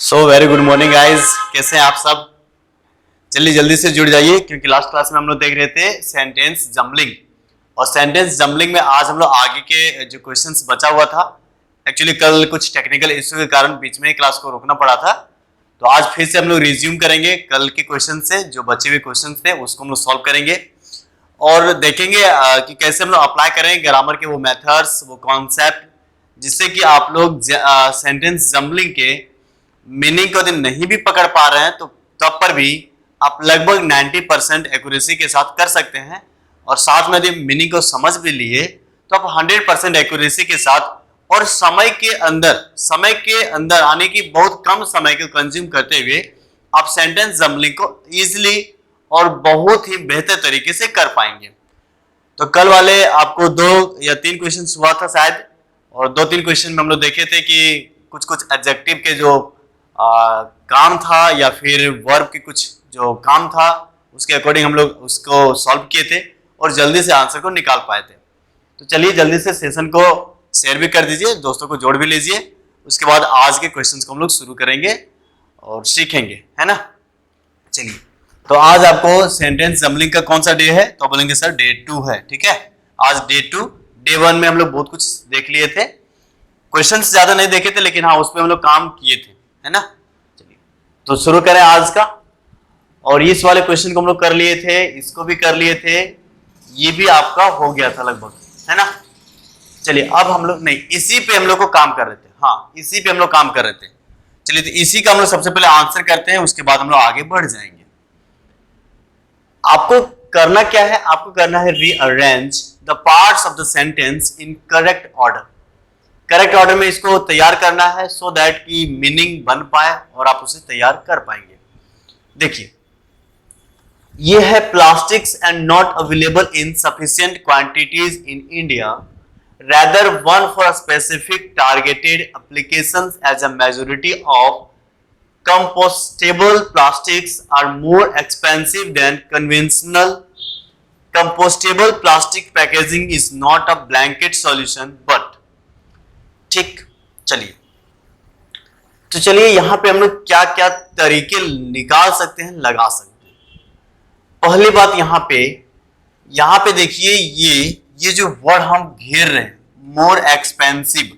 So very good morning guys, कैसे हैं आप सब। चलिए जल्दी से जुड़ जाइए क्योंकि लास्ट क्लास में हम लोग देख रहे थे सेंटेंस जम्बलिंग। और सेंटेंस जम्बलिंग में आज हम लोग आगे के जो क्वेश्चंस बचा हुआ था, एक्चुअली कल कुछ टेक्निकल इश्यू के कारण बीच में क्लास को रोकना पड़ा था, तो आज फिर से हम लोग रिज्यूम करेंगे कल के क्वेश्चन से। जो बचे हुए क्वेश्चन थे उसको हम लोग सॉल्व करेंगे और देखेंगे कि कैसे हम लोग अप्लाई करें ग्रामर के वो मेथड्स, वो कॉन्सेप्ट, जिससे कि आप लोग सेंटेंस जम्बलिंग के मीनिंग को यदि नहीं भी पकड़ पा रहे हैं तो तब पर भी आप लगभग 90% एक्यूरेसी के साथ कर सकते हैं। और साथ में यदि मीनिंग को समझ भी लिए तो आप 100% एक्यूरेसी के साथ और समय के अंदर आने की बहुत कम समय को कंज्यूम करते हुए आप सेंटेंस जम्बलिंग को इजीली और बहुत ही बेहतर तरीके से कर पाएंगे। तो कल वाले आपको 2 या 3 क्वेश्चन हुआ था शायद, और 2-3 क्वेश्चन में हम लोग देखे थे कि कुछ एडजेक्टिव के जो काम था या फिर वर्ब के कुछ जो काम था उसके अकॉर्डिंग हम लोग उसको सॉल्व किए थे और जल्दी से आंसर को निकाल पाए थे। तो चलिए जल्दी से सेशन को शेयर भी कर दीजिए, दोस्तों को जोड़ भी लीजिए। उसके बाद आज के क्वेश्चंस को हम लोग शुरू करेंगे और सीखेंगे, है ना। चलिए, तो आज आपको सेंटेंस जम्बलिंग का कौन सा डे है, तो बोलेंगे सर डे 2 है। ठीक है, आज डे 2। डे 1 में हम लोग बहुत कुछ देख लिए थे, क्वेश्चंस ज्यादा नहीं देखे थे, लेकिन हाँ उस पर हम लोग काम किए थे, है ना। चलिए तो शुरू करें आज का। और इस वाले क्वेश्चन को हम लोग कर लिए थे, इसको भी कर लिए थे, ये भी आपका हो गया था लगभग, है ना। चलिए अब हम लोग नहीं, इसी पे हम लोग को काम कर रहे थे। हाँ इसी पे हम लोग काम कर रहे थे। चलिए तो इसी का हम लोग सबसे पहले आंसर करते हैं, उसके बाद हम लोग आगे बढ़ जाएंगे। आपको करना क्या है, आपको करना है rearrange the parts of the sentence in correct order. Correct order में इसको तैयार करना है सो दैट कि मीनिंग बन पाए और आप उसे तैयार कर पाएंगे। देखिए ये है plastics and not available in sufficient quantities in India, rather one for specific targeted applications as a majority of compostable plastics are more expensive than conventional. Compostable plastic packaging is not a blanket solution but ठीक। चलिए तो चलिए यहां पे हम लोग क्या क्या तरीके निकाल सकते हैं, लगा सकते हैं। पहली बात यहां पे देखिए ये जो वर्ड हम घेर रहे हैं, more expensive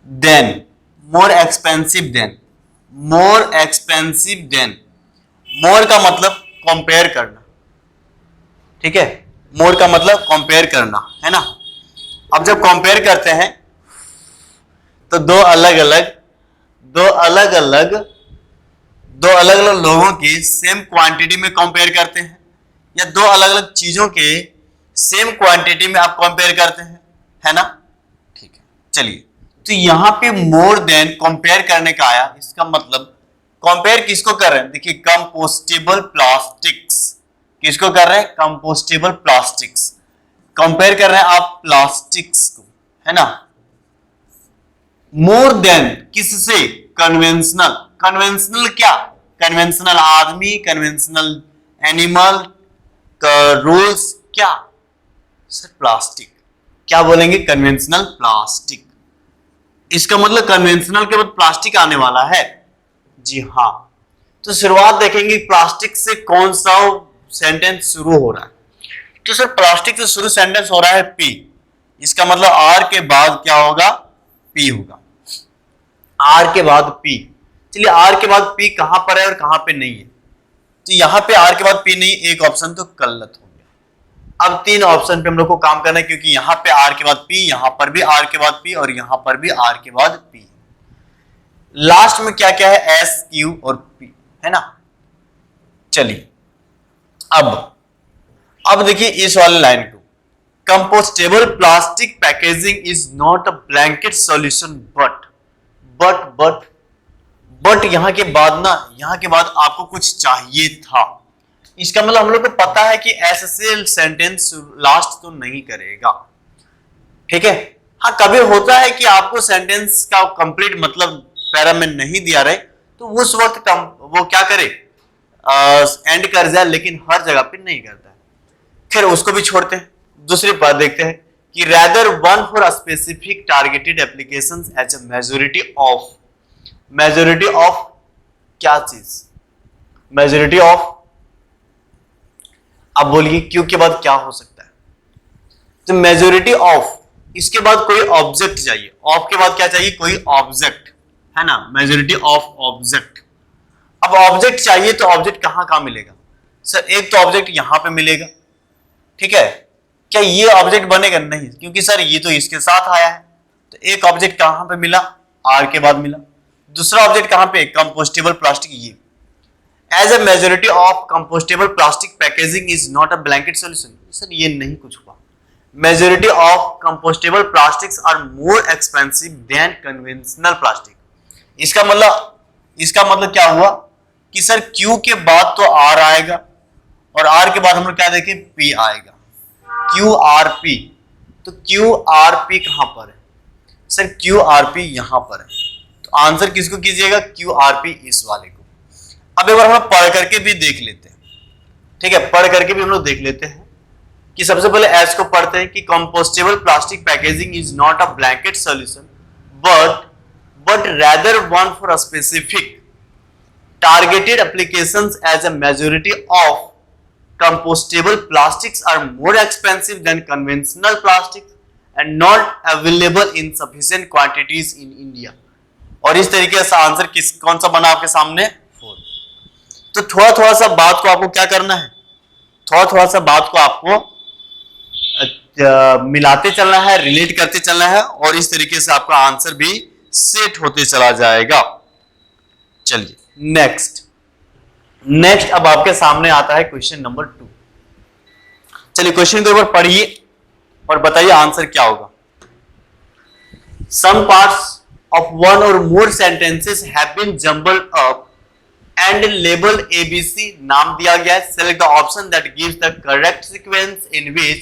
than, more expensive than, more expensive than, more का मतलब कंपेयर करना। ठीक है, मोर का मतलब कंपेयर करना, है ना। अब जब कंपेयर करते हैं तो दो अलग अलग लोगों की सेम क्वांटिटी में कंपेयर करते हैं, या दो अलग अलग चीजों के सेम क्वांटिटी में आप कंपेयर करते हैं, है ना। ठीक है, चलिए तो यहां पे मोर देन कंपेयर करने का आया, इसका मतलब कंपेयर किसको कर रहे हैं, देखिए कंपोस्टेबल प्लास्टिक्स। किसको कर रहे हैं, कंपोस्टेबल प्लास्टिक्स। कंपेयर कर रहे हैं आप प्लास्टिक्स को, है ना। मोर देन किससे, कन्वेंशनल। कन्वेंशनल क्या, कन्वेंशनल आदमी, कन्वेंशनल एनिमल, रूल्स, क्या सर प्लास्टिक। क्या बोलेंगे, कन्वेंशनल प्लास्टिक। इसका मतलब कन्वेंशनल के बाद प्लास्टिक आने वाला है, जी हाँ। तो शुरुआत देखेंगे प्लास्टिक से कौन सा सेंटेंस शुरू हो रहा है, तो सर प्लास्टिक से शुरू सेंटेंस हो रहा है पी। इसका मतलब आर के बाद क्या होगा, पी होगा। आर के बाद पी। चलिए आर के बाद पी कहां पर है और कहां पे नहीं है, तो यहां पे आर के बाद पी नहीं, एक ऑप्शन तो गलत हो गया। अब 3 ऑप्शन पे हम लोग को काम करना है, क्योंकि यहां पे आर के बाद पी, यहां पर भी आर के बाद पी और यहां पर भी आर के बाद पी। लास्ट में क्या क्या है, एस, क्यू और पी, है ना। चलिए अब देखिए इस वाले लाइन को, compostable plastic packaging is not a blanket solution but यहां के बाद आपको कुछ चाहिए था। इसका मतलब हम लोग को पता है कि एस से सेंटेंस लास्ट तो नहीं करेगा, ठीक है। हाँ कभी होता है कि आपको सेंटेंस का कंप्लीट मतलब पैरा में नहीं दिया रहे, तो उस वक्त वो क्या करे, एंड कर जाए, लेकिन हर जगह पे नहीं करता है। फिर उसको भी छोड़ते हैं, दूसरी बात देखते हैं कि rather one for a specific targeted applications as a majority of majority of क्या चीज, मेजोरिटी ऑफ, अब बोलिए क्यू के बाद क्या हो सकता है, तो मेजोरिटी ऑफ, इसके बाद कोई ऑब्जेक्ट चाहिए, ऑफ के बाद क्या चाहिए, कोई ऑब्जेक्ट, है ना, मेजोरिटी ऑफ ऑब्जेक्ट। अब ऑब्जेक्ट चाहिए तो ऑब्जेक्ट कहां कहां मिलेगा सर, एक तो ऑब्जेक्ट यहां पे मिलेगा, ठीक है, क्या ये ऑब्जेक्ट बनेगा, नहीं, क्योंकि सर ये तो इसके साथ आया है, तो एक ऑब्जेक्ट कहां पे मिला, आर के बाद मिला। दूसरा ऑब्जेक्ट कहां पे, कंपोस्टेबल प्लास्टिक, ये as a majority of compostable plastic packaging is not a blanket solution, sir ये नहीं कुछ हुआ, majority of compostable plastics are more expensive than conventional plastic. इसका मतलब क्या हुआ कि सर Q के बाद तो R आएगा और R के बाद हम लोग क्या देखें, P आएगा, QRP, तो QRP कहां पर है सर, QRP यहां पर है, तो आंसर किसको कीजिएगा, QRP इस वाले को। अब एक बार हम पढ़ करके भी देख लेते हैं, ठीक है, पढ़ करके भी हम लोग देख लेते हैं कि सबसे पहले एस को पढ़ते हैं कि compostable plastic packaging is not a blanket solution but rather one for a specific targeted applications, as a majority of compostable plastics are more expensive than conventional plastics and not available in sufficient quantities in India। और इस तरीके से answer कौन सा बना आपके सामने, 4। तो थोड़ा थोड़ा सा बात को आपको क्या करना है, थोड़ा थोड़ा सा बात को आपको मिलाते चलना है, रिलेट करते चलना है, और इस तरीके से आपका आंसर भी सेट होते चला जाएगा। चलिए नेक्स्ट अब आपके सामने आता है क्वेश्चन नंबर 2। चलिए क्वेश्चन को एक बार पढ़िए और बताइए आंसर क्या होगा। Some parts of one or more sentences have been jumbled up and labeled ABC, नाम दिया गया है। Select the option that gives the correct sequence in which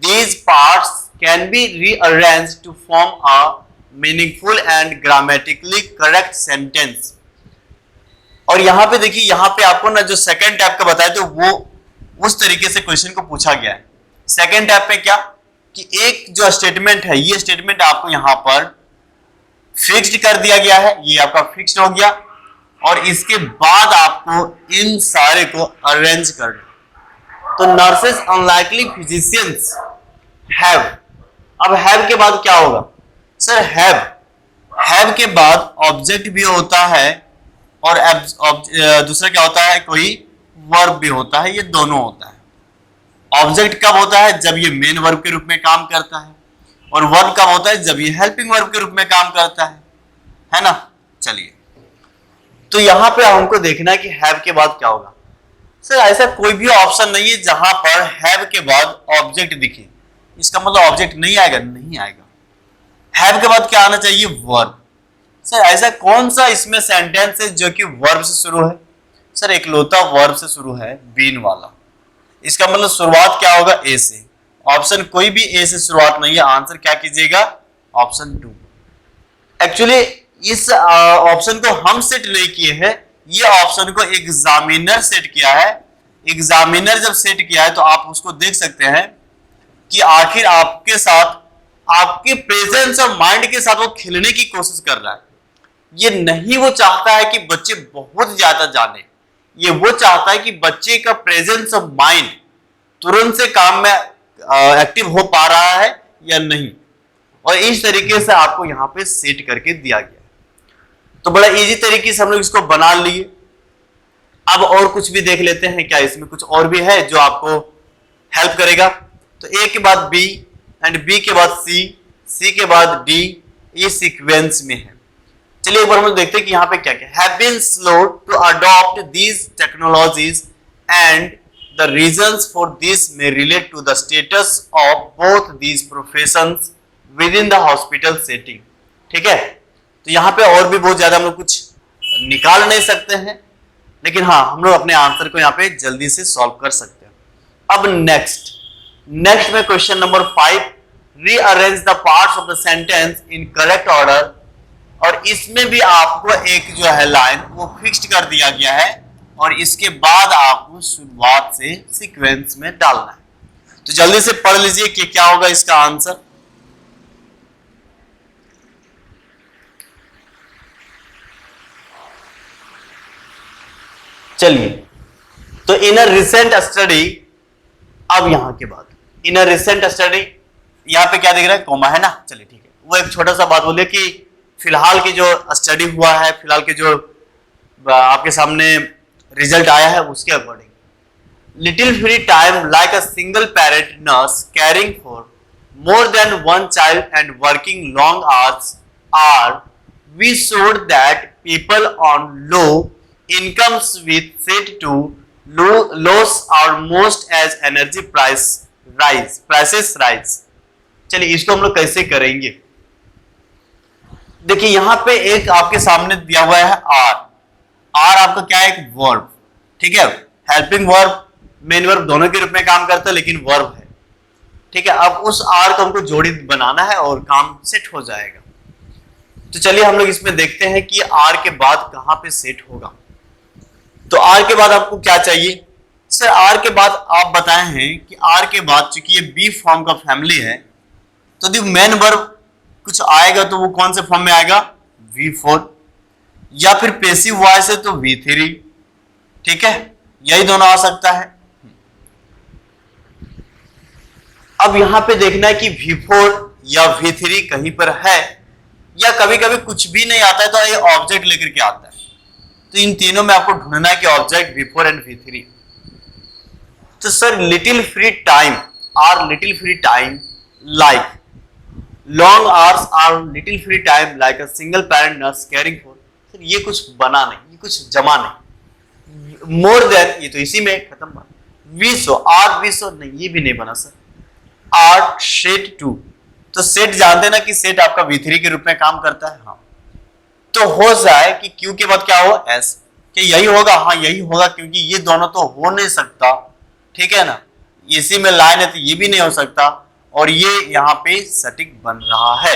these parts can be rearranged to form a meaningful and grammatically correct sentence। और यहां पे देखिए, यहां पे आपको ना जो सेकंड टैप का बताया तो वो उस तरीके से क्वेश्चन को पूछा गया है। सेकंड टैप पे क्या कि एक जो स्टेटमेंट है, ये स्टेटमेंट आपको यहां पर फिक्स्ड कर दिया गया है, ये आपका फिक्स्ड हो गया, और इसके बाद आपको इन सारे को अरेंज करना। तो नर्सेस अनलाइकली फिजिशियंस हैव, अब हैव के बाद क्या होगा सर, हैव के बाद ऑब्जेक्ट भी होता है और दूसरा क्या होता है, कोई वर्ब भी होता है, ये दोनों होता है। ऑब्जेक्ट कब होता है, जब ये मेन वर्ब के रूप में काम करता है, और वर्ब कब होता है, जब ये हेल्पिंग वर्ब के रूप में काम करता है ना। चलिए तो यहां पे हमको देखना है कि हैव के बाद क्या होगा। सर ऐसा कोई भी ऑप्शन नहीं है जहां पर हैव के बाद ऑब्जेक्ट दिखे, इसका मतलब ऑब्जेक्ट नहीं आएगा, नहीं आएगा। हैव के बाद क्या आना चाहिए, वर्ब। सर ऐसा कौन सा इसमें सेंटेंस है जो कि वर्ब से शुरू है, सर एकलौता वर्ब से शुरू है, बीन वाला। इसका मतलब शुरुआत क्या होगा, ए से। ऑप्शन कोई भी ए से शुरुआत नहीं है, आंसर क्या कीजिएगा, ऑप्शन 2। एक्चुअली इस ऑप्शन को हम सेट नहीं किए हैं, ये ऑप्शन को एग्जामिनर सेट किया है। एग्जामिनर जब सेट किया है तो आप उसको देख सकते हैं कि आखिर आपके साथ, आपके प्रेजेंस ऑफ माइंड के साथ वो खेलने की कोशिश कर रहा है। ये नहीं वो चाहता है कि बच्चे बहुत ज्यादा जाने, ये वो चाहता है कि बच्चे का प्रेजेंस ऑफ माइंड तुरंत से काम में एक्टिव हो पा रहा है या नहीं, और इस तरीके से आपको यहां पे सेट करके दिया गया। तो बड़ा इजी तरीके से हम लोग इसको बना लिए। अब और कुछ भी देख लेते हैं, क्या इसमें कुछ और भी है जो आपको हेल्प करेगा। तो ए के बाद बी एंड बी के बाद सी, सी के बाद डी, ये सीक्वेंस में है। चलिए एक बार हम लोग देखते हैं कि यहाँ पे क्या क्या have been slow to adopt these technologies and the reasons for this may relate to the status of both these professions within the hospital setting. ठीक है, तो यहाँ पे और भी बहुत ज्यादा हम लोग कुछ निकाल नहीं सकते हैं, लेकिन हाँ हम लोग अपने आंसर को यहाँ पे जल्दी से सॉल्व कर सकते हैं। अब नेक्स्ट में question number 5, rearrange the parts of the sentence in correct order. और इसमें भी आपको एक जो है लाइन वो फिक्स्ड कर दिया गया है, और इसके बाद आपको शुरुआत से सीक्वेंस में डालना है। तो जल्दी से पढ़ लीजिए कि क्या होगा इसका आंसर। चलिए, तो इन अ रिसेंट स्टडी, अब यहां के बाद इन अ रिसेंट स्टडी, यहां पे क्या दिख रहा है, कोमा है ना। चलिए ठीक है, वो एक छोटा सा बात बोलिए कि फिलहाल की जो स्टडी हुआ है, फिलहाल के जो आपके सामने रिजल्ट आया है उसके according, little free time like a single parent nurse carrying for more than one child and working long hours are, we showed that people on low incomes with said to lose are most as energy prices rise. चलिए इसको हम लोग कैसे करेंगे। देखिए यहां पे एक आपके सामने दिया हुआ है आर। आर आपका क्या है, एक वर्ब, ठीक है, हेल्पिंग वर्ब, मेन वर्ब दोनों के रूप में काम करता है, लेकिन वर्ब है, ठीक है। अब उस आर को हमको जोड़ी बनाना है और काम सेट हो जाएगा। तो चलिए हम लोग इसमें देखते हैं कि आर के बाद कहां पे सेट होगा। तो आर के बाद आपको क्या चाहिए सर, आर के बाद आप बताए हैं कि आर के बाद चूंकि ये बी फॉर्म का फैमिली है, तो दी मेन वर्ब कुछ आएगा तो वो कौन से फॉर्म में आएगा, V4, या फिर पैसिव वॉइस है तो V3, ठीक है, यही दोनों आ सकता है। अब यहां पे देखना है कि V4 या V3 कहीं पर है, या कभी कभी कुछ भी नहीं आता है तो ये ऑब्जेक्ट लेकर के आता है। तो इन तीनों में आपको ढूंढना है कि ऑब्जेक्ट V4 एंड V3। तो sir little free time or little free time like long hours or little free time like a single parent nurse caring for, sir ये कुछ बना नहीं, ये कुछ जमा नहीं। मोर देन, ये तो इसी में खत्म बात। वीसो आर वीसो नहीं, ये भी नहीं बना सर। आर सेट टू, तो सेट जानते ना कि सेट आपका V3 के रूप में काम करता है, हाँ। तो हो जाए कि क्यू के बाद क्या हो, एस, कि यही होगा, हाँ यही होगा, क्योंकि ये दोनों तो हो नहीं सकता, ठीक है ना, इसी में लाइन है तो ये भी नहीं हो सकता, और ये यहां पे सटीक बन रहा है।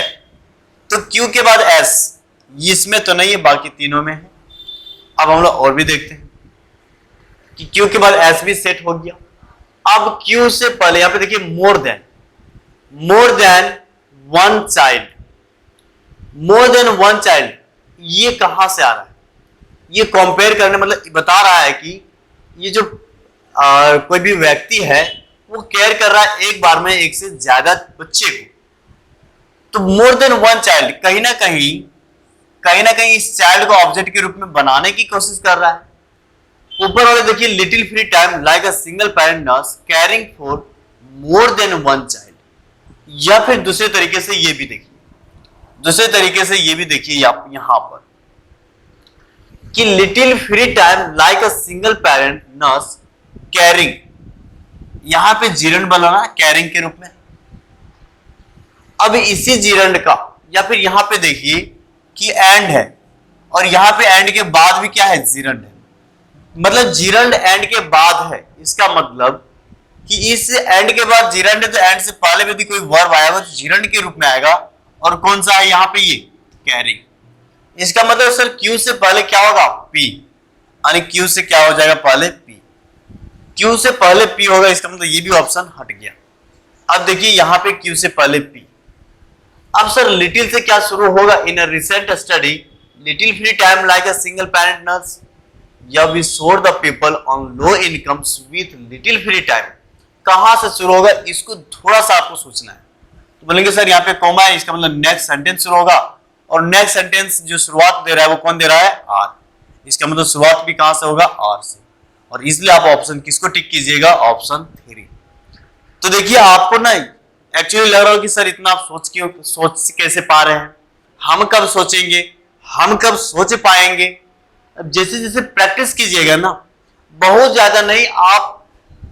तो क्यू के बाद एस, इसमें तो नहीं है, बाकी तीनों में है। अब हम लोग और भी देखते हैं कि क्यू के बाद एस भी सेट हो गया। अब क्यू से पहले यहां पे देखिए more than one child, more than one child, ये कहां से आ रहा है, ये कंपेयर करने मतलब बता रहा है कि ये जो कोई भी व्यक्ति है वो केयर कर रहा है एक बार में एक से ज्यादा बच्चे को। तो मोर देन वन चाइल्ड कहीं ना कहीं इस चाइल्ड को ऑब्जेक्ट के रूप में बनाने की कोशिश कर रहा है। ऊपर वाले देखिए little free time like a single parent nurse carrying for more than one child, या फिर दूसरे तरीके से ये भी देखिए, यहां पर कि little free time like a single parent nurse carrying, यहां पे जीरंड बनाना कैरिंग के रूप में। अब इसी जीरंड का, या फिर यहां पे देखिए कि एंड है, और यहां पे एंड के बाद भी क्या है, जीरंड है, मतलब जीरंड एंड के बाद है। इसका मतलब कि इस एंड के बाद जीरंड है, तो एंड से पहले यदि कोई वर्ब आएगा तो जीरंड के रूप में आएगा, और कौन सा है यहां पे, ये कैरिंग। इसका मतलब सर क्यू से पहले क्या होगा, पी, यानी क्यू से क्या हो जाएगा पहले, पी, क्यू से पहले पी होगा, इसका मतलब ये भी ऑप्शन हट गया। अब देखिए यहां पे क्यू से पहले पी। अब सर लिटिल से क्या शुरू होगा, in a recent study little free time like a single parent nurse, या we showed the people on low incomes with little free time, कहां से शुरू होगा, इसको थोड़ा सा आपको सोचना है। तो बोलेंगे सर यहाँ पे कॉमा है, इसका मतलब नेक्स्ट सेंटेंस शुरू होगा, और नेक्स्ट सेंटेंस जो शुरुआत दे रहा है वो कौन दे रहा है, आर, इसका मतलब शुरुआत भी कहां से होगा, आर से, और इसलिए आप ऑप्शन किसको टिक कीजिएगा, ऑप्शन 3। तो देखिए आपको ना एक्चुअली लग रहा हो कि सर इतना आप सोच कैसे पा रहे हैं, हम कब सोचेंगे, हम कब सोच पाएंगे। अब जैसे जैसे प्रैक्टिस कीजिएगा ना, बहुत ज्यादा नहीं, आप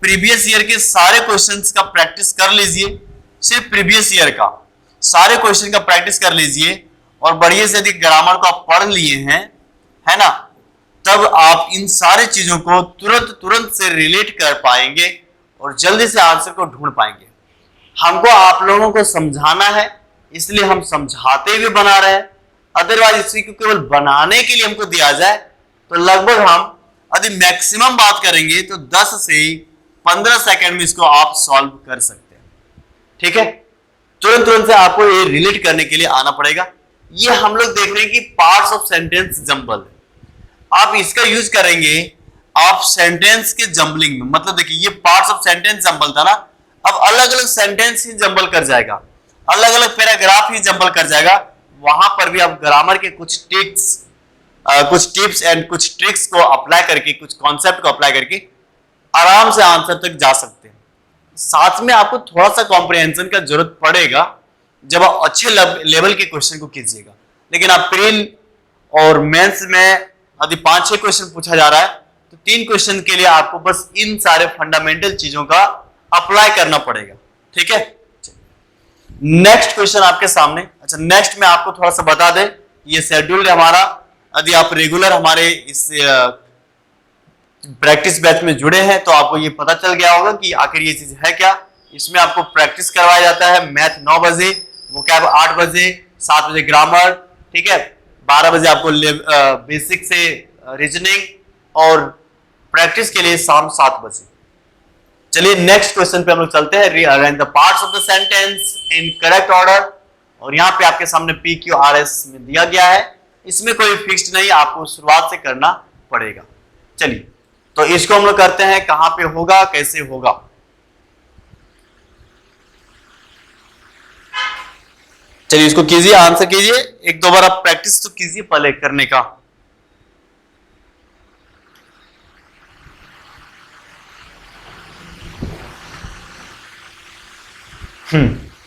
प्रीवियस ईयर के सारे क्वेश्चंस का प्रैक्टिस कर लीजिए, सिर्फ प्रीवियस ईयर का सारे क्वेश्चन का प्रैक्टिस कर लीजिए, और बढ़िया से यदि ग्रामर को आप पढ़ लिए हैं, है ना, तब आप इन सारी चीजों को तुरंत से रिलेट कर पाएंगे और जल्दी से आंसर को ढूंढ पाएंगे। हमको आप लोगों को समझाना है, इसलिए हम समझाते हुए बना रहे हैं, अदरवाइज इसी को केवल बनाने के लिए हमको दिया जाए तो लगभग हम यदि मैक्सिमम बात करेंगे तो 10 से 15 सेकंड में इसको आप सॉल्व कर सकते हैं, ठीक है। तुरंत से आपको ये रिलेट करने के लिए आना पड़ेगा। ये हम लोग देख रहे हैं कि पार्ट्स ऑफ सेंटेंस जंबल, आप इसका यूज करेंगे आप सेंटेंस के जंबलिंग में, मतलब देखिए ये पार्ट्स ऑफ सेंटेंस जंबल था ना, अब अलग अलग सेंटेंस ही जंबल कर जाएगा, अलग अलग पैराग्राफ ही जंबल कर जाएगा। वहां पर भी आप ग्रामर के कुछ टिप्स एंड कुछ ट्रिक्स को अप्लाई करके, कुछ कॉन्सेप्ट को अप्लाई करके आराम से आंसर तक जा सकते हैं। साथ में आपको थोड़ा सा कॉम्प्रिहेंशन का जरूरत पड़ेगा जब आप अच्छे लेवल के क्वेश्चन को कीजिएगा। लेकिन आप प्रील और मेंस में यदि 5-6 क्वेश्चन पूछा जा रहा है तो 3 क्वेश्चन के लिए आपको बस इन सारे फंडामेंटल चीजों का अप्लाई करना पड़ेगा। ठीक है, नेक्स्ट क्वेश्चन आपके सामने। अच्छा, नेक्स्ट में आपको थोड़ा सा बता दें, ये शेड्यूल हमारा, यदि आप रेगुलर हमारे इस प्रैक्टिस बैच में जुड़े हैं तो आपको ये पता चल गया होगा कि आखिर ये चीज है क्या। इसमें आपको प्रैक्टिस करवाया जाता है, मैथ 9 बजे, वोकैब 8 बजे, 7 बजे ग्रामर, ठीक है, 12 बजे आपको बेसिक से रीजनिंग और प्रैक्टिस के लिए शाम 7 बजे। चलिए नेक्स्ट क्वेश्चन पे हम लोग चलते हैं। Rearrange the parts of the sentence in correct order. और यहाँ पे आपके सामने PQRS में दिया गया है, इसमें कोई फिक्स्ड नहीं, आपको शुरुआत से करना पड़ेगा। चलिए तो इसको हम लोग करते हैं, कहां पे होगा, कैसे होगा। चलिए इसको कीजिए, आंसर कीजिए, 1-2 बार आप प्रैक्टिस तो कीजिए पहले करने का।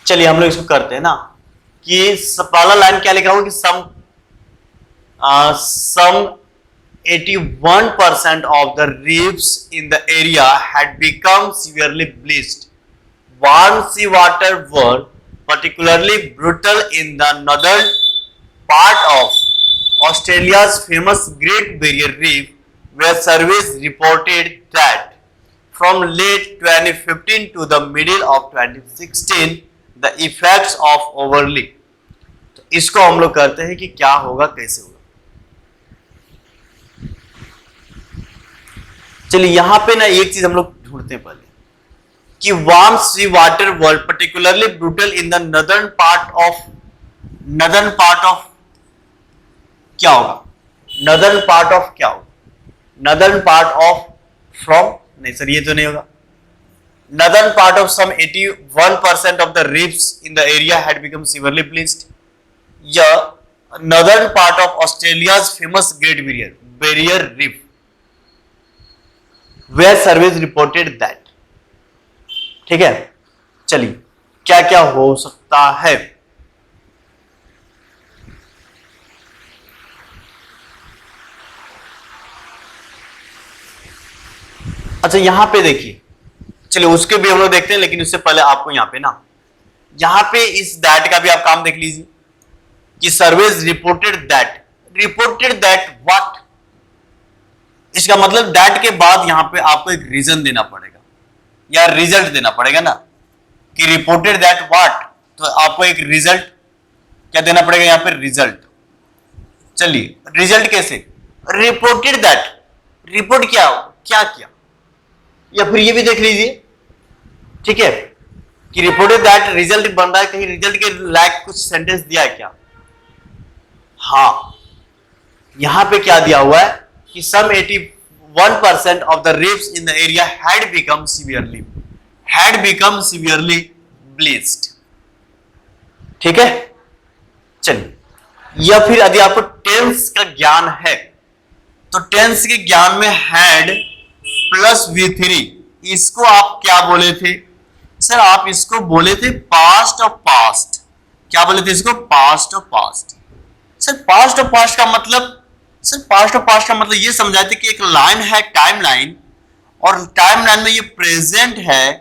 चलिए हम लोग इसको करते हैं ना, कि पहला लाइन क्या लिखा हुआ कि some 81% of the reefs in the area had become severely bleached. Warm sea water were particularly brutal in the northern part of Australia's famous Great Barrier Reef, where surveys reported that from late 2015 to the middle of 2016, the effects of overlay. तो इसको हम लोग करते हैं कि क्या होगा, कैसे होगा। चलिए यहां पे ना एक चीज हम लोग ढूंढते हैं पहले कि warm sea water world particularly brutal in the northern part of क्या होगा, नदर्न पार्ट ऑफ क्या होगा, नदर्न पार्ट ऑफ फ्रॉम, नहीं सर ये तो नहीं होगा। Northern part of some 81% of the reefs in the area had become severely bleached, या northern part of Australia's famous Great Barrier Reef where surveys reported that। ठीक है, चलिए क्या क्या हो सकता है। अच्छा यहां पे देखिए, चलिए उसके भी हम लोग देखते हैं, लेकिन उससे पहले आपको यहां पे ना, यहां पे इस दैट का भी आप काम देख लीजिए कि सर्वेज रिपोर्टेड दैट व्हाट। इसका मतलब दैट के बाद यहां पे आपको एक रीजन देना पड़ेगा या रिजल्ट देना पड़ेगा ना, कि रिपोर्टेड दैट व्हाट, तो आपको एक रिजल्ट क्या देना पड़ेगा यहां पे, रिजल्ट। चलिए रिजल्ट कैसे, रिपोर्टेड दैट, रिपोर्ट क्या किया, या फिर ये भी देख लीजिए, ठीक है, कि रिपोर्टेड दैट रिजल्ट बन रहा है, कहीं रिजल्ट के लायक कुछ सेंटेंस दिया है क्या। हाँ यहां पे क्या दिया हुआ है कि some 81% of the reefs in the area had become severely bleached। ठीक है, चलिए, या फिर यदि आपको टेंस का ज्ञान है तो टेंस के ज्ञान में had प्लस V3, इसको आप क्या बोले थे सर, आप इसको बोले थे पास्ट ऑफ पास्ट। क्या बोले थे इसको, past of past. Sir past of past का मतलब, सर पास्ट ऑफ पास्ट का मतलब ये समझाते कि एक लाइन है टाइम लाइन, और टाइम लाइन में ये प्रेजेंट है,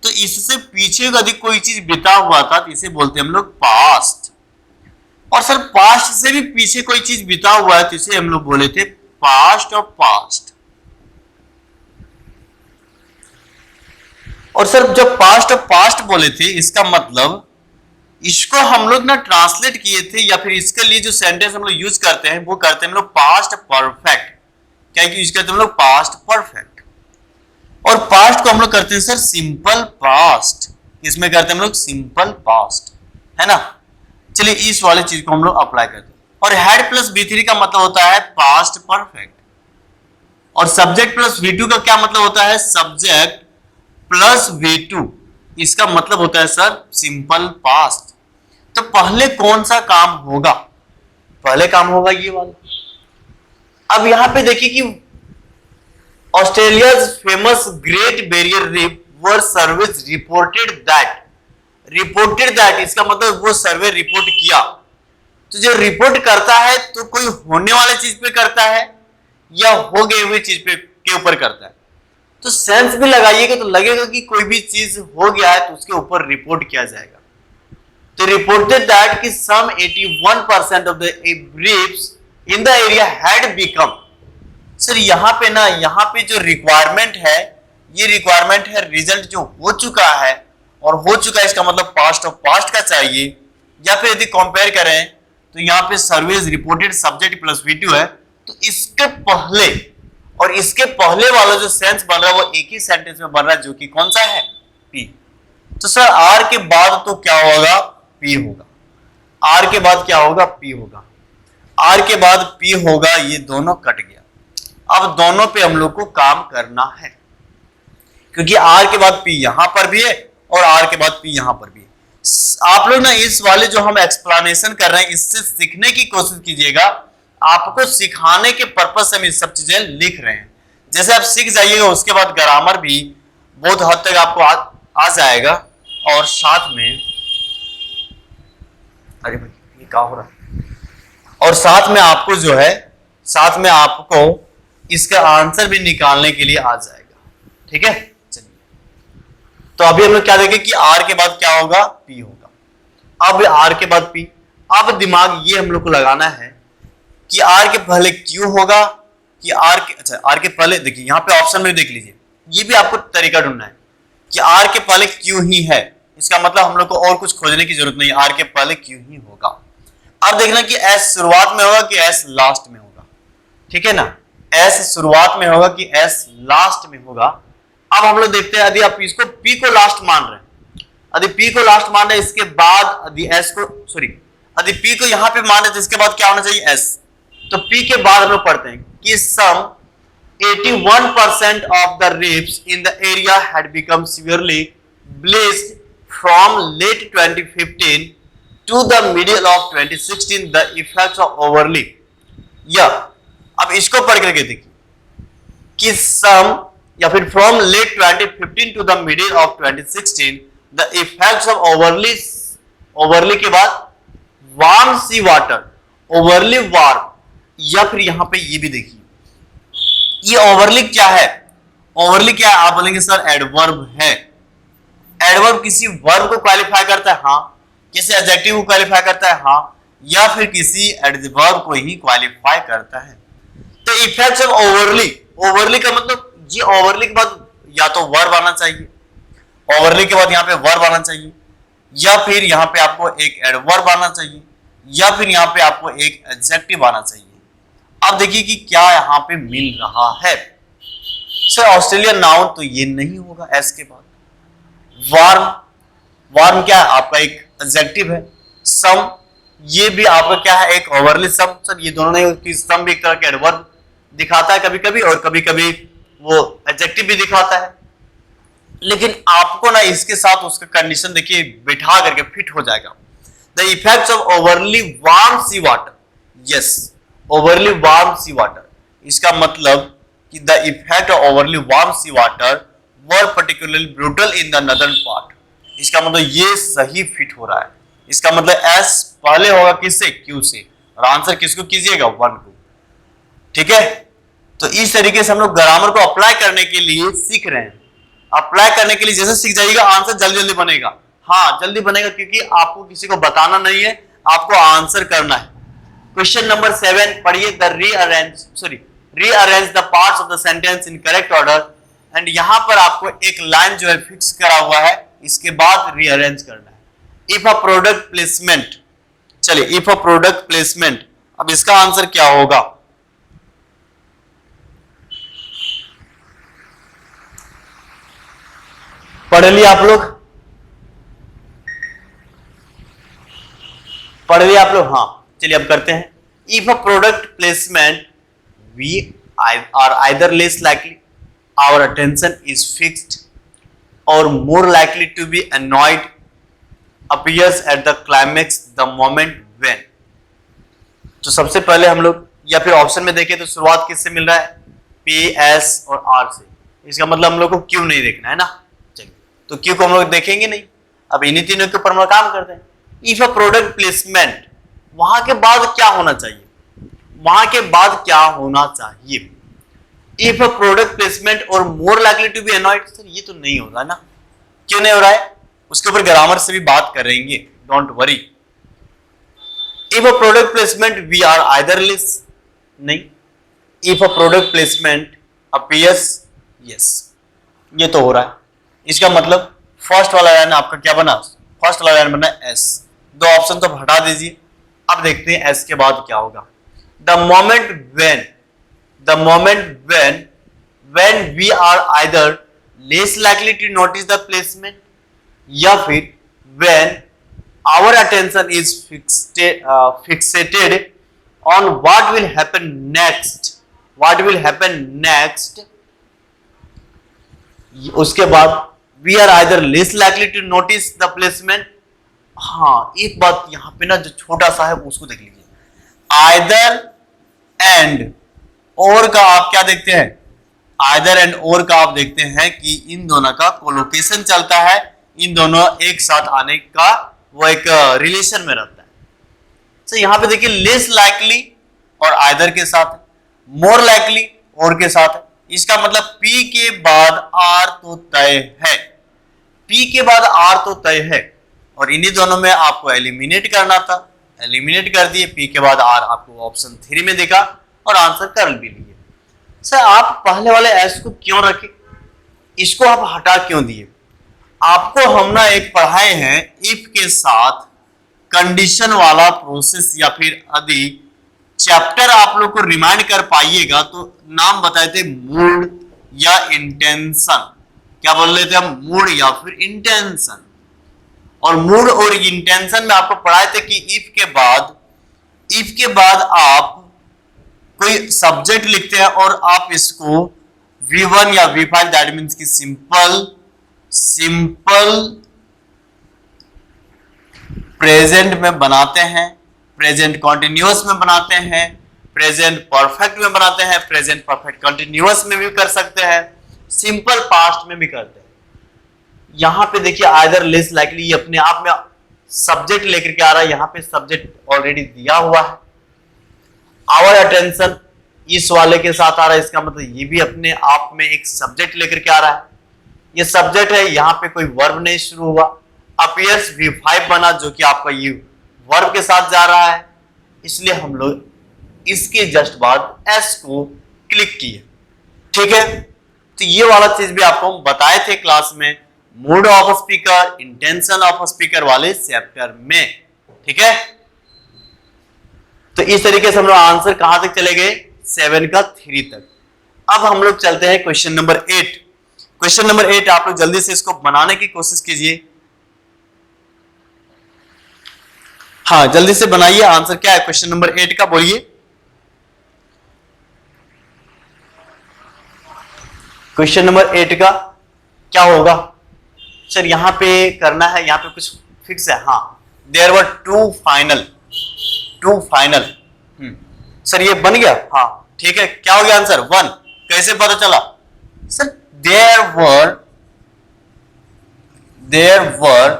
तो इससे पीछे यदि कोई चीज बीता हुआ था तो इसे बोलते हैं हम लोग पास्ट। और सर पास्ट से भी पीछे कोई चीज बीता हुआ है तो इसे हम लोग बोले थे पास्ट ऑफ पास्ट। और सर जब पास्ट ऑफ पास्ट बोले थे, इसका मतलब इसको हम लोग ना ट्रांसलेट किए थे, या फिर इसके लिए जो सेंटेंस हम लोग यूज करते हैं वो करते हैं हम लोग पास्ट परफेक्ट। क्या यूज करते हैं हम लोग, पास्ट परफेक्ट। और पास्ट को हम लोग करते हैं सर सिंपल पास्ट, इसमें करते हैं हम लोग सिंपल पास्ट, है ना। चलिए इस वाले चीज को हम लोग अप्लाई करते हैं। और हैड प्लस B3 का मतलब होता है पास्ट परफेक्ट। और सब्जेक्ट प्लस V2 का क्या मतलब होता है? सब्जेक्ट प्लस V2, इसका मतलब होता है सर सिंपल पास्ट। तो पहले कौन सा काम होगा? पहले काम होगा ये वाला। अब यहां पे देखिए कि Australia's famous Great Barrier reef were service reported that, इसका मतलब वो सर्वे रिपोर्ट किया। तो जो रिपोर्ट करता है तो कोई होने वाले चीज पे करता है या हो गई हुई चीज पे के ऊपर करता है? तो सेंस भी लगाइएगा तो लगेगा कि कोई भी चीज हो गया है तो उसके ऊपर रिपोर्ट किया जाएगा। तो रिपोर्टेड दैट कि सम 81% of the reefs in the area had become. Sir यहाँ पे ना, यहाँ पे जो रिक्वायरमेंट है, ये रिक्वायरमेंट है रिजल्ट जो हो चुका है, और हो चुका है इसका मतलब पास्ट ऑफ पास्ट का चाहिए। या फिर यदि कंपेयर करें तो यहाँ पे service reported subject plus V2 है, तो इसके पहले और इसके पहले वाला जो सेंस बन रहा है वो एक ही सेंटेंस में बन रहा है, जो कि कौन सा है? P। तो सर R के बाद तो क्या होगा? P होगा। R के बाद क्या होगा? P होगा। R के बाद P होगा, ये दोनों कट गया। अब दोनों पे हम लोग को काम करना है, क्योंकि R के बाद P यहां पर भी है और R के बाद P यहां पर भी है। आप लोग ना इस वाले जो हम एक्सप्लेनेशन कर रहे हैं इससे सीखने की कोशिश कीजिएगा। आपको सिखाने के पर्पज से हम इस सब चीजें लिख रहे हैं। जैसे आप सीख जाइएगा उसके बाद ग्रामर भी बहुत हद तक आपको आ जाएगा। और साथ में, अरे भाई ये क्या हो रहा है, और साथ में आपको जो है, साथ में आपको इसका आंसर भी निकालने के लिए आ जाएगा। ठीक है, चलिए तो अभी हम लोग क्या देखें कि R के बाद क्या होगा? P होगा। अब R के बाद P, अब दिमाग ये हम लोग को लगाना है कि R के पहले Q होगा कि अच्छा R के पहले, देखिए यहाँ पे ऑप्शन में देख लीजिए, ये भी आपको तरीका ढूंढना है कि R के पहले Q ही है, इसका मतलब हम लोग को और कुछ खोजने की जरूरत नहीं है, R के पहले Q ही होगा। अब देखना कि S शुरुआत में होगा कि S लास्ट में होगा। ठीक है ना, S शुरुआत में होगा कि S लास्ट में होगा। अब हम लोग देखते हैं, यदि आप इसको P को लास्ट मान रहे हैं, यदि P को लास्ट मान रहे हैं, इसके बाद यदि S को, सॉरी, यदि P को यहां पे मान रहे हैं तो इसके बाद क्या होना चाहिए? S। तो P के बाद हम लोग पढ़ते हैं कि सम 81% of the reefs in the area had become severely bleached from late 2015 to the middle of 2016, the effects of overly। या अब इसको पढ़ करके देखिए कि सम या फिर from late 2015 to the middle of 2016 the effects of overly के बाद warm sea water, overly warm, या फिर यहां पे ये भी देखिए, ये ओवरली क्या है? ओवरली क्या है? आप बोलेंगे सर एडवर्ब है। एडवर्ब किसी वर्ब को क्वालिफाई करता है, हाँ। किसी एडजेक्टिव को क्वालिफाई करता है, हाँ, या फिर किसी एडवर्ब को ही क्वालिफाई करता है। तो इफेक्ट्स ऑफ ओवरली, ओवरली का मतलब ये ओवरली के बाद या तो वर्ब आना चाहिए, ओवरली के बाद यहाँ पे वर्ब आना चाहिए, या फिर यहाँ पे आपको एक एडवर्ब आना चाहिए, या फिर यहाँ पे आपको एक एडजेक्टिव आना चाहिए। अब देखिए कि क्या यहाँ पे मिल रहा है। सर ऑस्ट्रेलिया नाउन तो ये नहीं होगा एस के बाद। वार्म, वार्म क्या है? आपका एक एडजेक्टिव है। सम, ये भी आपका क्या है? एक ओवरली सम। सर ये दोनों नहीं होती, सम भी एक तरह का एडवर्ब दिखाता है कभी कभी, और कभी कभी वो एडजेक्टिव भी दिखाता है। लेकिन आपको ना इसके साथ उसका कंडीशन देखिए बिठा करके फिट हो जाएगा। The effects of overly warm sea water, yes, overly warm sea water, इसका मतलब कि the effect of overly warm sea water were particularly brutal in the northern part. इसका मतलब ये सही फिट हो रहा है। इसका मतलब एस पहले होगा किससे? क्यू से, और आंसर किसको कीजिएगा? 1 को। ठीक है, तो इस तरीके से हम लोग ग्रामर को अप्लाई करने के लिए सीख रहे हैं। अप्लाई करने के लिए जैसे सीख जाइएगा आंसर जल्दी जल्दी बनेगा। हाँ जल्दी बनेगा, क्योंकि आपको किसी को बताना नहीं है, आपको आंसर करना है। क्वेश्चन नंबर 7 पढ़िए, the rearrange the parts of the sentence in correct order. And यहां पर आपको एक लाइन जो है फिक्स करा हुआ है, इसके बाद रीअरेंज करना है। इफ अ प्रोडक्ट प्लेसमेंट, चलिए इफ अ प्रोडक्ट प्लेसमेंट, अब इसका आंसर क्या होगा? पढ़ लिया आप लोग? पढ़ लिया आप लोग? हाँ चलिए अब करते हैं। If a product placement, we are either less likely, our attention is fixed, or more likely to be annoyed, appears at the climax, the moment when. तो सबसे पहले हम लोग या फिर ऑप्शन में देखें तो शुरुआत किससे मिल रहा है? P, S और R से। इसका मतलब हम लोग को Q नहीं देखना है ना। चलिए, तो Q को हम लोग देखेंगे नहीं। अब इन्हीं तीनों के ऊपर हम लोग काम करते हैं। इफ अ प्रोडक्ट प्लेसमेंट, वहां के बाद क्या होना चाहिए? वहां के बाद क्या होना चाहिए? इफ अ प्रोडक्ट प्लेसमेंट और more likely to be annoyed, sir ये तो नहीं हो रहा ना। क्यों नहीं हो रहा है? उसके ऊपर ग्रामर से भी बात करेंगे, don't worry. If a product placement we are either less, नहीं। If a product placement appears, yes, ये तो हो रहा है। इसका मतलब फर्स्ट वाला लाइन आपका क्या बना? फर्स्ट वाला लाइन बना एस। दो ऑप्शन तो हटा दीजिए। अब देखते हैं एस के बाद क्या होगा। The moment when we are either less likely to notice the placement, या फिर when our attention is fixated on what will happen next, उसके बाद we are either less likely to notice the placement। हाँ, एक बात यहां पे ना जो छोटा सा है उसको देख लीजिए। either and और का आप क्या देखते हैं? आइदर एंड और का आप देखते हैं कि इन दोनों का कोलोकेशन चलता है, इन दोनों एक साथ आने का वो एक रिलेशन में रहता है। तो यहां पे देखिए लेस लाइकली और आइदर के साथ, मोर लाइकली और के साथ। इसका मतलब P के बाद R तो तय है, P के बाद R तो तय है, और इन्हीं दोनों में आपको एलिमिनेट करना था, एलिमिनेट कर दिए। P के बाद R आपको ऑप्शन 3 में देखा और आंसर कर भी लिए। सर आप पहले वाले एस को क्यों रखे? इसको आप हटा क्यों दिए? आपको हम ना एक पढ़ाए हैं इफ के साथ कंडीशन वाला प्रोसेस, या फिर यदि चैप्टर आप लोग को रिमाइंड कर पाइएगा तो नाम बताए थे मूड या इंटेंशन। क्या बोल रहे थे हम? मूड या फिर इंटेंशन। और मूड और इंटेंशन में आपको पढ़ाए थे कि इफ के बाद आप कोई सब्जेक्ट लिखते हैं और आप इसको V1 या V5, दैट मीन्स की सिंपल प्रेजेंट में बनाते हैं, प्रेजेंट कॉन्टिन्यूअस में बनाते हैं, प्रेजेंट परफेक्ट में बनाते हैं, प्रेजेंट परफेक्ट कंटिन्यूअस में भी कर सकते हैं, सिंपल पास्ट में भी करते हैं। यहां पे देखिए आइदर लेस लाइकली, ये अपने आप में सब्जेक्ट लेकर के आ रहा है। यहां पे सब्जेक्ट ऑलरेडी दिया हुआ है। आवर अटेंशन इस वाले के साथ आ रहा है, इसका मतलब ये भी अपने आप में एक सब्जेक्ट लेकर के आ रहा है। ये सब्जेक्ट है, यहां पे कोई वर्ब नहीं शुरू हुआ। अपीयर्स V5 बना, जो कि आपका ये वर्ब के साथ जा रहा है, इसलिए हम लोग इसके जस्ट बाद एस को क्लिक किए। ठीक है, तो ये वाला चीज भी आपको हम बताए थे क्लास में, mood off speaker, intention of speaker वाले चैप्टर में। ठीक है, तो इस तरीके से हम लोग आंसर कहां तक चले गए? 7 का 3 तक। अब हम लोग चलते हैं क्वेश्चन नंबर 8। क्वेश्चन नंबर 8 आप लोग जल्दी से इसको बनाने की कोशिश कीजिए। हाँ, जल्दी से बनाइए। आंसर क्या है क्वेश्चन नंबर 8 का? बोलिए। क्वेश्चन नंबर 8 का क्या होगा? सर यहां पे करना है, यहां पे कुछ फिक्स है। हाँ, there were two final. Sir ये बन गया। हाँ ठीक है, क्या हो गया आंसर? 1। कैसे पता चला? Sir there were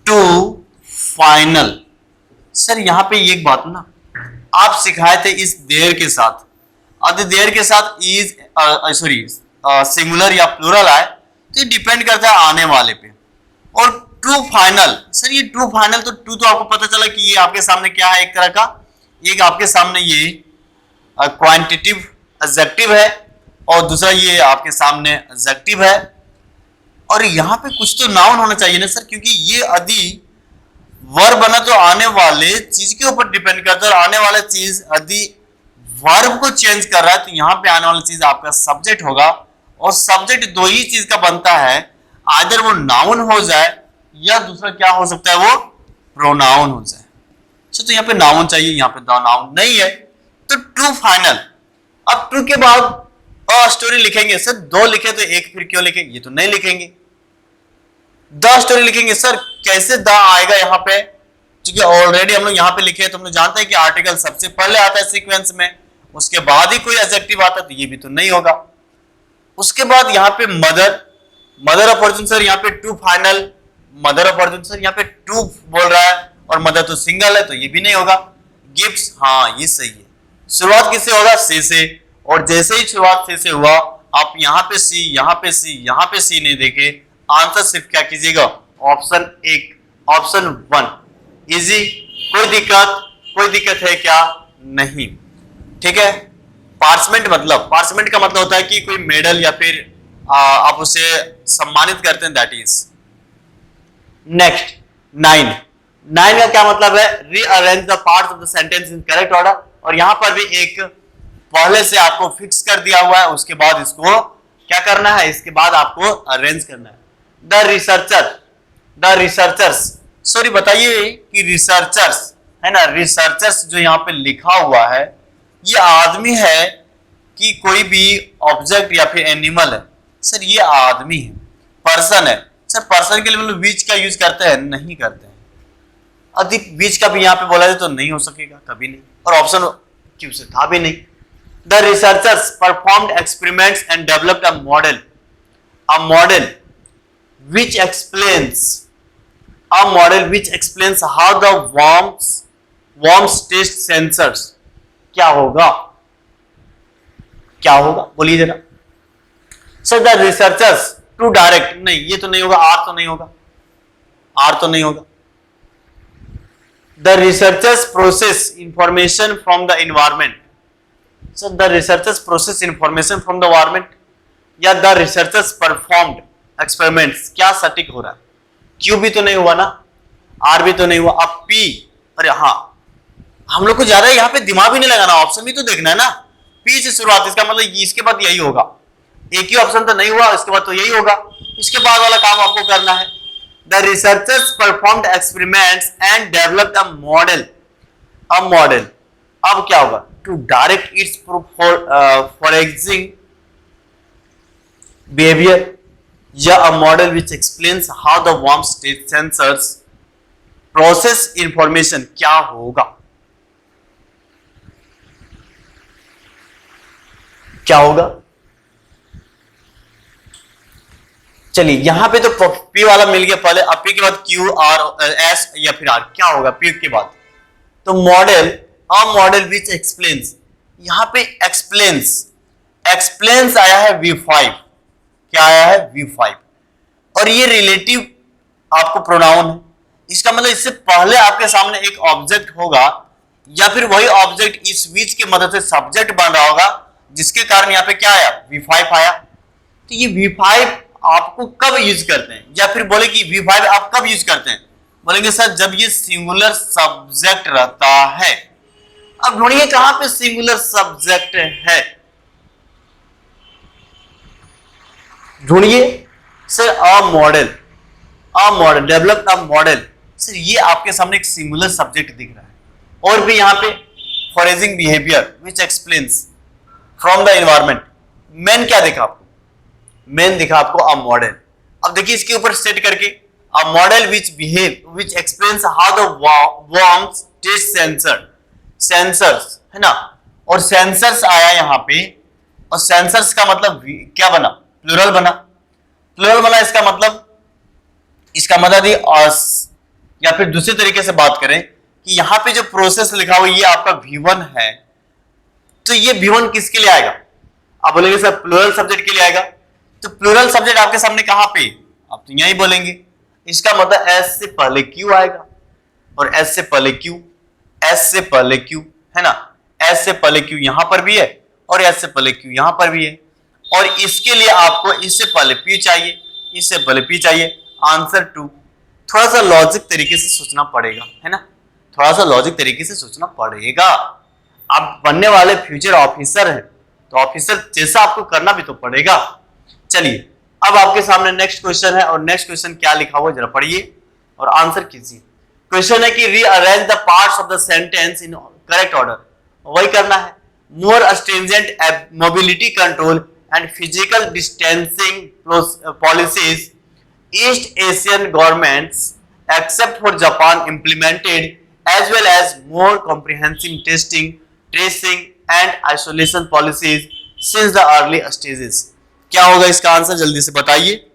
two final. Sir यहां पे एक बात ना आप सिखाए थे, इस देयर के साथ, अगर देयर के साथ इज सिंगुलर या प्लूरल आए तो ये डिपेंड करता है आने वाले पे। और ट्रू फाइनल, सर ये ट्रू फाइनल, तो ट्रू तो आपको पता चला कि ये आपके सामने क्या है, एक तरह का एक आपके सामने ये क्वांटिटिव एडजेक्टिव है, और दूसरा ये आपके सामने एडजेक्टिव है। और यहां पे कुछ तो नाउन होना चाहिए ना सर, क्योंकि ये यदि वर्ब बना तो आने वाले चीज के ऊपर डिपेंड करता है, और आने वाला चीज यदि वर्ब को चेंज कर रहा है तो यहाँ पे आने वाला चीज आपका सब्जेक्ट होगा। और सब्जेक्ट दो ही चीज का बनता है, आइदर वो नाउन हो जाए या दूसरा क्या हो सकता है, वो प्रोनाउन हो जाए। तो यहाँ पे नाउन चाहिए, यहाँ पे द नाउन नहीं है, तो ट्रू फाइनल। अब टू के बाद अ स्टोरी लिखेंगे सर, दो लिखे तो एक फिर क्यों लिखे, ये तो नहीं लिखेंगे। द स्टोरी लिखेंगे सर, कैसे द आएगा यहाँ पे, क्योंकि ऑलरेडी हम लोग यहाँ पे लिखे हैं, तो हम लोग जानते हैं कि आर्टिकल सबसे पहले आता है सीक्वेंस में, उसके बाद ही कोई एडजेक्टिव आता है, तो ये भी तो नहीं होगा। उसके बाद यहाँ पे mother, mother of Arjun sir, यहाँ पे two final, mother of Arjun sir यहाँ पे टू बोल रहा है और मदर तो सिंगल है, तो ये भी नहीं होगा। गिफ्ट्स, हाँ ये सही है। शुरुआत किससे होगा, से से, और जैसे ही शुरुआत से हुआ, आप यहाँ पे सी, यहाँ पे सी, यहाँ पे सी नहीं देखे, आंसर सिर्फ क्या कीजिएगा, ऑप्शन एक, ऑप्शन वन। इजी, कोई दिक्कत है क्या, नहीं, ठीक है। पार्चमेंट मतलब, पार्चमेंट का मतलब होता है कि कोई मेडल या फिर आप उसे सम्मानित करते हैं, दैट इज। नेक्स्ट 9, 9 का क्या मतलब है, rearrange the parts of the sentence in correct order, और यहां पर भी एक पहले से आपको फिक्स कर दिया हुआ है, उसके बाद इसको क्या करना है, इसके बाद आपको अरेंज करना है। द रिसर्चर्स, सॉरी बताइए कि रिसर्चर्स है ना, रिसर्चर्स जो यहाँ पे लिखा हुआ है, ये आदमी है कि कोई भी ऑब्जेक्ट या फिर एनिमल है, सर ये आदमी है, पर्सन है। सर पर्सन के लिए मतलब विच का यूज करते हैं, नहीं करते हैं। अधिक विच का भी यहाँ पे बोला जाए तो नहीं हो सकेगा, कभी नहीं, और ऑप्शन क्यों से था भी नहीं। The researchers performed experiments and developed a model which explains how the worms taste sensors। क्या होगा बोलिए जरा। Sir the researchers to direct, नहीं ये तो नहीं होगा, आर तो नहीं होगा। The researchers process information from the environment, sir the researchers process information from the environment, या द रिसर्चर्स परफॉर्म्ड एक्सपेरिमेंट्स, क्या सटीक हो रहा है, क्यू भी तो नहीं हुआ ना, आर भी तो नहीं हुआ, अब पी, अरे हाँ हम लोग को ज्यादा यहाँ पे दिमाग भी नहीं लगाना, ऑप्शन भी तो देखना है ना। पी से शुरुआत, इसका मतलब इसके बाद यही होगा, एक ही ऑप्शन तो नहीं हुआ, इसके बाद तो यही होगा, इसके बाद वाला काम आपको करना है। The researchers performed experiments and developed a model, अब क्या होगा, to direct its forensic behaviour, या a model which explains how the worm state sensors process information, क्या होगा, चलिए यहां पे तो P वाला मिल गया पहले, अब P के बाद Q, R, S या फिर R, क्या होगा P के बाद, तो मॉडल विच एक्सप्लेन्स, यहां पे एक्सप्लेन्स आया है V5, क्या आया है V5, और ये रिलेटिव आपको प्रोनाउन है, इसका मतलब इससे पहले आपके सामने एक ऑब्जेक्ट होगा, या फिर वही ऑब्जेक्ट इस विच की मदद से सब्जेक्ट बन रहा होगा, जिसके कारण यहाँ पे क्या आया, V5 आया। तो ये V5 आपको कब यूज करते हैं, या फिर बोले कि V5 आप कब यूज करते हैं, बोलेंगे सर जब ये सिंगुलर सब्जेक्ट रहता है। अब ढूंढिए कहां पे सिंगुलर सब्जेक्ट है, ढूंढिए sir, a model develop a model, sir ये आपके सामने एक सिंगुलर सब्जेक्ट दिख रहा है, और भी यहाँ पे foraging behaviour which explains from the environment, main क्या दिखा आपको, मेन दिखा आपको अ मॉडल। अब देखिए इसके ऊपर सेट करके, a model which explains how the worms taste sensors है ना, और सेंसर्स आया यहाँ पे, और सेंसर्स का मतलब क्या बना, प्लूरल बना, इसका मतलब या फिर दूसरे तरीके से बात करें कि यहां पे जो प्रोसेस लिखा हुआ ये आपका V1 है, तो ये V1 किसके लिए आएगा, आप बोलेंगे सर प्लूरल सब्जेक्ट के लिए आएगा, तो प्लूरल सब्जेक्ट आपके सामने कहां पे, आप तो यही बोलेंगे, इसका मतलब S से पहले Q आएगा, और S से पहले Q है ना, S से पहले Q यहां पर भी है, और S से पहले Q यहां पर भी है, और इसके लिए आपको इससे पहले P चाहिए, इससे पहले P चाहिए, आंसर 2। थोड़ा सा लॉजिक तरीके से सोचना पड़ेगा, है ना, थोड़ा सा लॉजिक तरीके से सोचना पड़ेगा। आप बनने वाले फ्यूचर ऑफिसर हैं, तो ऑफिसर जैसा आपको करना भी तो पड़ेगा। चलिए अब आपके सामने नेक्स्ट क्वेश्चन है, और नेक्स्ट क्वेश्चन क्या लिखा हुआ जरा पढ़िए और आंसर कीजिए। क्वेश्चन है कि rearrange the parts of the sentence in correct order, वही करना है। more stringent mobility control and physical distancing policies East Asian governments except for Japan implemented, as well as more comprehensive testing, tracing and isolation policies since the early stages. क्या होगा इसका answer, जल्दी से बताइए।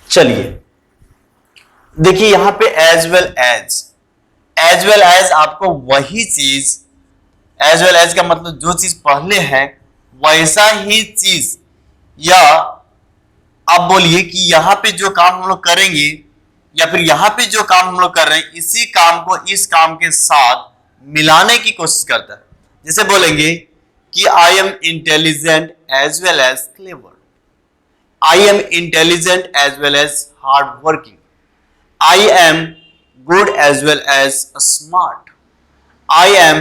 चलिए देखिए यहां पे एज वेल एज आपको वही चीज, एज वेल एज का मतलब जो चीज पहले है वैसा ही चीज, या आप बोलिए कि यहां पे जो काम हम लोग करेंगे या फिर यहां पे जो काम हम लोग कर रहे हैं इसी काम को इस काम के साथ मिलाने की कोशिश करता है। जैसे बोलेंगे कि I am intelligent as well as clever, I am intelligent as well as hard working. I am good as well as smart. I am,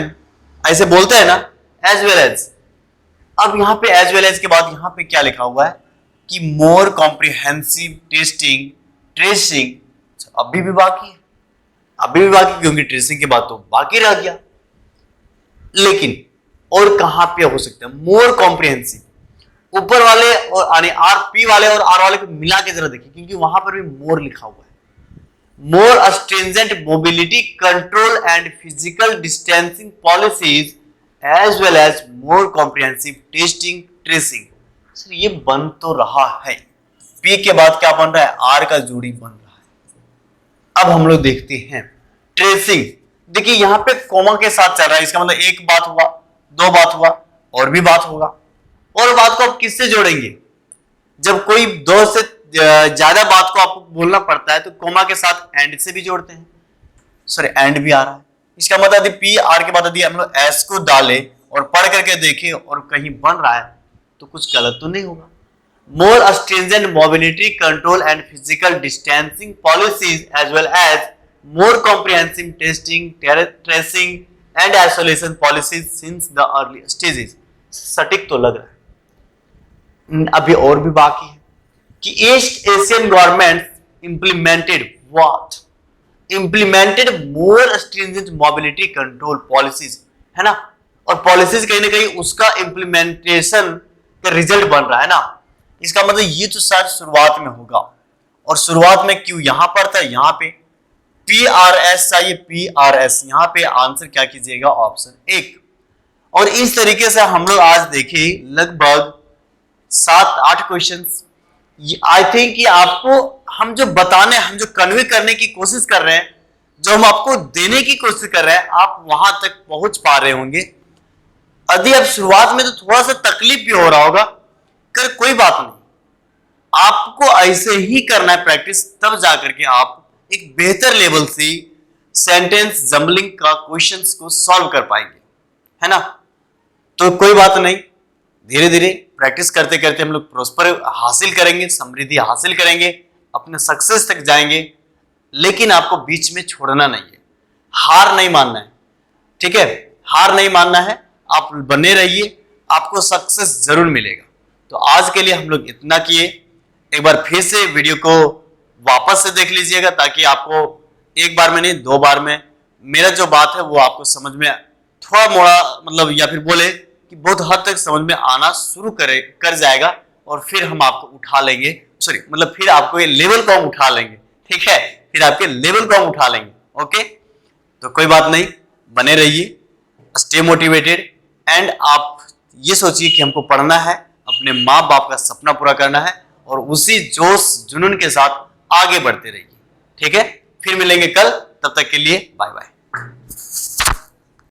ऐसे बोलते हैं ना as well as। अब यहां पे as well as के बाद यहां पे क्या लिखा हुआ है कि more comprehensive testing, tracing, अभी भी बाकी है, अभी भी बाकी, क्योंकि ट्रेसिंग के बाद तो बाकी रह गया। लेकिन और कहां पे हो सकता है मोर कॉम्प्रिहेंसिव, ऊपर वाले और यानी आर पी वाले और आर वाले को मिला के जरा देखिए, क्योंकि वहां पर भी मोर लिखा हुआ है। More stringent mobility control and physical distancing policies as well as more comprehensive testing tracing. Sir ये बन तो रहा है, पी के बाद क्या बन रहा है, आर का जोड़ी बन रहा है। अब हम लोग देखते हैं ट्रेसिंग। देखिए यहां पे कोमा के साथ चल रहा है, इसका मतलब एक बात हुआ, दो बात हुआ, और भी बात होगा। और बात को आप किससे जोड़ेंगे, जब कोई दो से ज्यादा बात को आपको बोलना पड़ता है तो कोमा के साथ एंड से भी जोड़ते हैं। सर एंड भी आ रहा है, इसका मतलब यदि पी आर के बाद यदि हम लोग एस को डालें और पढ़ करके देखें और कहीं बन रहा है तो कुछ गलत तो नहीं होगा। More stringent mobility control and physical distancing policies as well as more comprehensive testing, tracing and isolation policies since the early stages. सटीक तो लग रहा है, अभी और भी बाकी है कि east Asian government implemented what, implemented more stringent mobility control policies, है ना। और पॉलिसीज कहीं ना कहीं उसका इंप्लीमेंटेशन का रिजल्ट बन रहा है ना। इसका मतलब ये तो शायद शुरुआत में होगा, और शुरुआत में क्यों यहां पर था, यहां पे PRS चाहिए, PRS। यहां पे आंसर क्या कीजिएगा, ऑप्शन 1। और इस तरीके से हम लोग आज देखें लगभग 7-8 क्वेश्चंस। आई थिंक कि आपको हम जो बताने, हम जो कन्वे करने की कोशिश कर रहे हैं, जो हम आपको देने की कोशिश कर रहे हैं, आप वहां तक पहुंच पा रहे होंगे। यदि अब शुरुआत में तो थोड़ा सा तकलीफ भी हो रहा होगा, कर कोई बात नहीं, आपको ऐसे ही करना है प्रैक्टिस, तब जाकर के आप एक बेहतर लेवल से सेंटेंस जम्बलिंग का क्वेश्चंस को सॉल्व कर पाएंगे, है ना। तो कोई बात नहीं, धीरे धीरे प्रैक्टिस करते करते हम लोग प्रॉस्पर हासिल करेंगे, समृद्धि हासिल करेंगे, अपने सक्सेस तक जाएंगे। लेकिन आपको बीच में छोड़ना नहीं है, हार नहीं मानना है, ठीक है, हार नहीं मानना है, आप बने रहिए, आपको सक्सेस जरूर मिलेगा। तो आज के लिए हम लोग इतना किए। एक बार फिर से वीडियो को वापस से देख लीजिएगा, ताकि आपको एक बार में नहीं 2 बार में मेरा जो बात है वो आपको समझ में थोड़ा मोड़ा, मतलब या फिर बोले कि बहुत हद तक समझ में आना शुरू कर जाएगा। और फिर हम आपको उठा लेंगे, सॉरी मतलब फिर आपको ये लेवल को हम उठा लेंगे, ठीक है, फिर आपके लेवल को हम उठा लेंगे। ओके, तो कोई बात नहीं, बने रहिए, स्टे मोटिवेटेड, एंड आप ये सोचिए कि हमको पढ़ना है, अपने माँ बाप का सपना पूरा करना है, और उसी जोश जुनून के साथ आगे बढ़ते रहिए। ठीक है, फिर मिलेंगे कल, तब तक के लिए बाय बाय।